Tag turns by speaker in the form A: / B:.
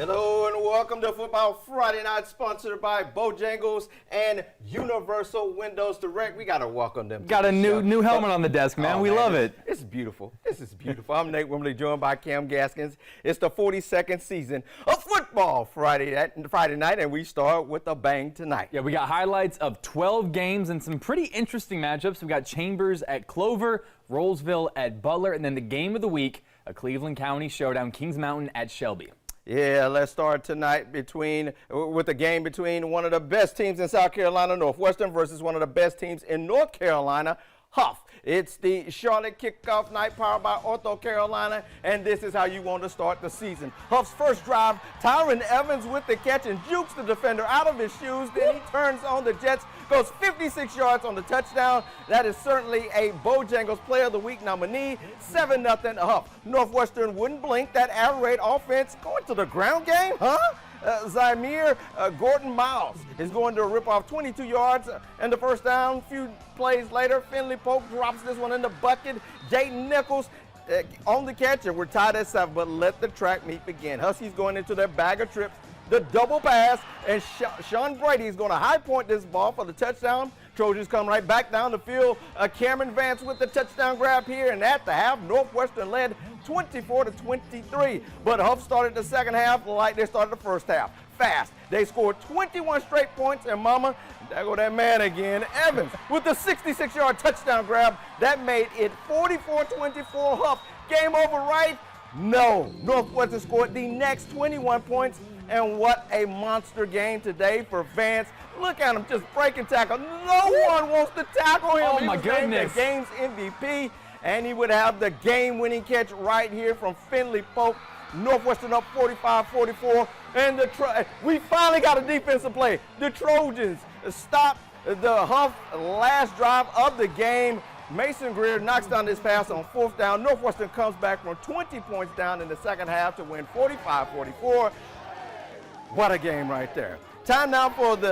A: Hello and welcome to Football Friday Night, sponsored by Bojangles and Universal Windows Direct. We got to welcome them.
B: Got a new helmet on the desk, man. We love it.
A: This is beautiful. This is beautiful. I'm Nate Wimberly, joined by Cam Gaskins. It's the 42nd season of Football Friday night, and we start with a bang tonight.
B: Yeah, we got highlights of 12 games and some pretty interesting matchups. We got Chambers at Clover, Rollsville at Butler, and then the game of the week, a Cleveland County showdown, Kings Mountain at Shelby.
A: Yeah, let's start tonight with a game between one of the best teams in South Carolina, Northwestern, versus one of the best teams in North Carolina, Hough. It's the Charlotte kickoff night powered by Ortho Carolina, and this is how you want to start the season. Hough's first drive, Tyron Evans with the catch and jukes the defender out of his shoes. Then he turns on the Jets, goes 56 yards on the touchdown. That is certainly a Bojangles Player of the Week nominee. 7-0 Hough. Northwestern wouldn't blink. That air raid offense going to the ground game, huh? Zymir Gordon Miles is going to rip off 22 yards and the first down. A few plays later, Finley Polk drops this one in the bucket. Jayden Nichols on the catch, and we're tied at 7, but let the track meet begin. Huskies going into their bag of tricks. The double pass, and Sean Brady is going to high point this ball for the touchdown. Trojans come right back down the field. Cameron Vance with the touchdown grab here, and at the half, Northwestern led 24-23. But Hough started the second half like they started the first half. Fast. They scored 21 straight points, and mama, there go that man again, Evans, with the 66-yard touchdown grab. That made it 44-24 Hough. Game over, right? No. Northwestern scored the next 21 points, and what a monster game today for Vance. Look at him just breaking tackle. No one wants to tackle him.
B: Oh,
A: he
B: my
A: was named
B: goodness.
A: the game's MVP, and he would have the game-winning catch right here from Finley Polk. Northwestern up 45-44, and we finally got a defensive play. The Trojans stopped the Hough last drive of the game. Mason Greer knocks down this pass on fourth down. Northwestern comes back from 20 points down in the second half to win 45-44. What a game right there. Time now for the